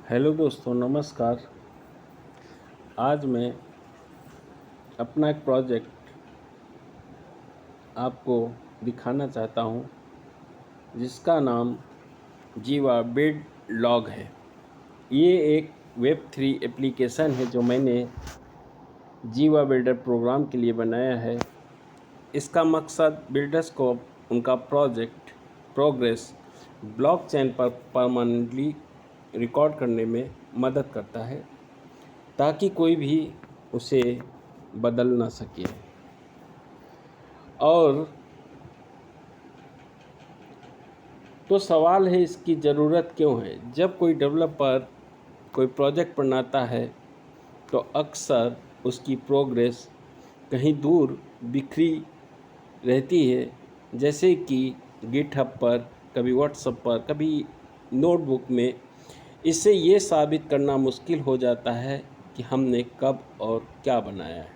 Hello दोस्तों, नमस्कार। आज मैं अपना एक प्रोजेक्ट आपको दिखाना चाहता हूँ, जिसका नाम जीवा बिल्ड लॉग है। ये एक वेब3 एप्लीकेशन है जो मैंने जीवा बिल्डर प्रोग्राम के लिए बनाया है। इसका मकसद बिल्डर्स को उनका प्रोग्रेस ब्लॉकचेन पर परमानेंटली रिकॉर्ड करने में मदद करता है, ताकि कोई भी उसे बदल ना सके। और तो सवाल है, इसकी ज़रूरत क्यों है? जब कोई डेवलपर कोई प्रोजेक्ट बनाता है तो अक्सर उसकी प्रोग्रेस कहीं दूर बिखरी रहती है, जैसे कि गिटहब पर, कभी व्हाट्सएप पर, कभी नोटबुक में। इससे ये साबित करना मुश्किल हो जाता है कि हमने कब और क्या बनाया है।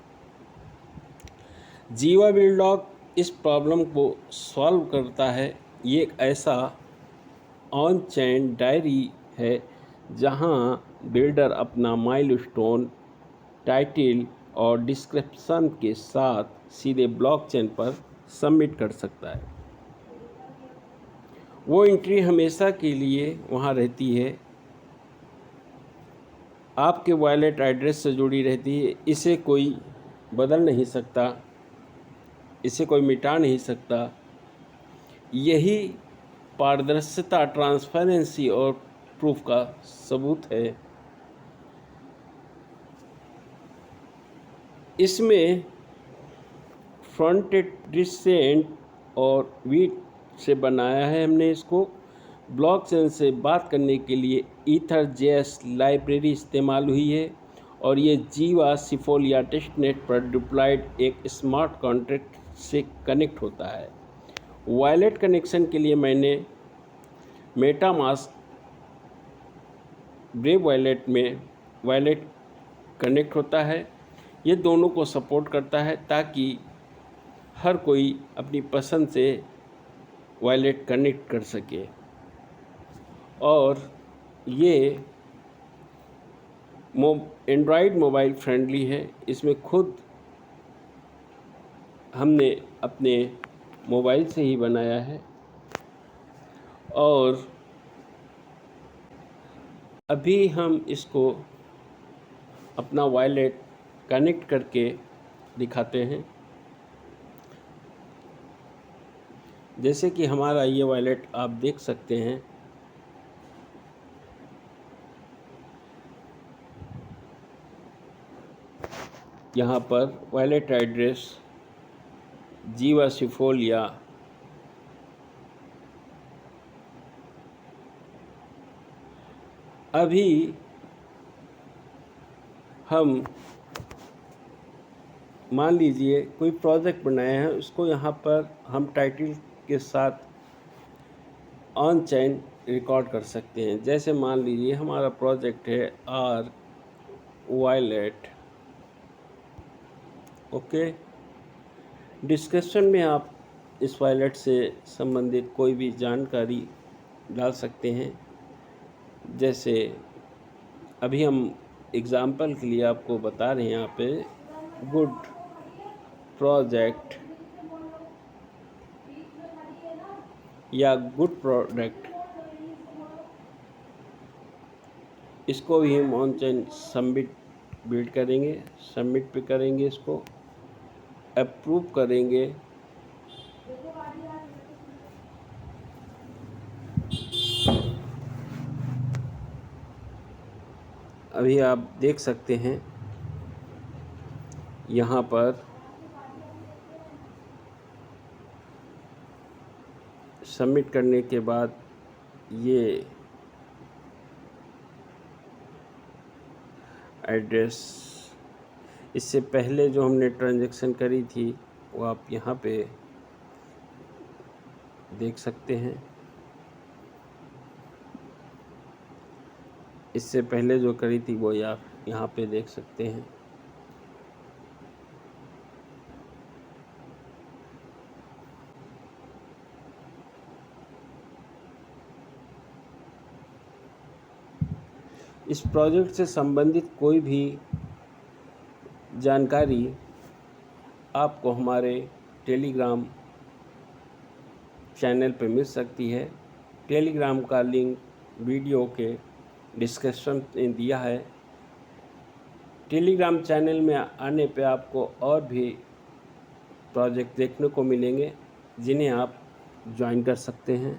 जीवा बिल्डलॉग इस प्रॉब्लम को सॉल्व करता है। ये एक ऐसा ऑन चेन डायरी है जहां बिल्डर अपना माइलस्टोन, टाइटल और डिस्क्रिप्शन के साथ सीधे ब्लॉकचेन पर सबमिट कर सकता है। वो एंट्री हमेशा के लिए वहां रहती है, आपके वॉलेट एड्रेस से जुड़ी रहती है। इसे कोई बदल नहीं सकता, इसे कोई मिटा नहीं सकता। यही पारदर्शिता, ट्रांसपेरेंसी और प्रूफ का सबूत है। इसमें फ्रंट डिसेंट और वीट से बनाया है हमने इसको। ब्लॉकचेन से बात करने के लिए ईथर.js लाइब्रेरी इस्तेमाल हुई है, और ये जीवा सिफोलिया टेस्टनेट पर डिप्लॉयड एक स्मार्ट कॉन्ट्रैक्ट से कनेक्ट होता है। वॉलेट कनेक्शन के लिए मैंने मेटामास्क ब्रेव वॉलेट में वॉलेट कनेक्ट होता है। ये दोनों को सपोर्ट करता है, ताकि हर कोई अपनी पसंद से वॉलेट कनेक्ट कर सके। और ये एंड्रॉयड मोबाइल फ्रेंडली है। इसमें खुद हमने अपने मोबाइल से ही बनाया है। और अभी हम इसको अपना वॉलेट कनेक्ट करके दिखाते हैं। जैसे कि हमारा ये वॉलेट आप देख सकते हैं। यहाँ पर वॉलेट एड्रेस जीवा सिफोलिया, अभी हम मान लीजिए कोई प्रोजेक्ट बनाया है, उसको यहाँ पर हम टाइटल के साथ ऑन चेन रिकॉर्ड कर सकते हैं। जैसे मान लीजिए हमारा प्रोजेक्ट है आर वॉलेट। ओके, डिस्क्रिप्शन में आप इस वॉलेट से संबंधित कोई भी जानकारी डाल सकते हैं। जैसे अभी हम एग्ज़ाम्पल के लिए आपको बता रहे हैं, यहाँ पे गुड प्रोजेक्ट या गुड प्रोडक्ट, इसको भी हम ऑन चेन सबमिट बिल्ड करेंगे। सबमिट पे करेंगे, इसको अप्रूव करेंगे। अभी आप देख सकते हैं यहाँ पर सबमिट करने के बाद ये एड्रेस, इससे पहले जो हमने ट्रांजैक्शन करी थी वो आप यहाँ पे देख सकते हैं। इससे पहले जो करी थी वो आप यहाँ पे देख सकते हैं। इस प्रोजेक्ट से संबंधित कोई भी जानकारी आपको हमारे टेलीग्राम चैनल पे मिल सकती है। टेलीग्राम का लिंक वीडियो के डिस्क्रिप्शन में दिया है। टेलीग्राम चैनल में आने पे आपको और भी प्रोजेक्ट देखने को मिलेंगे जिन्हें आप ज्वाइन कर सकते हैं।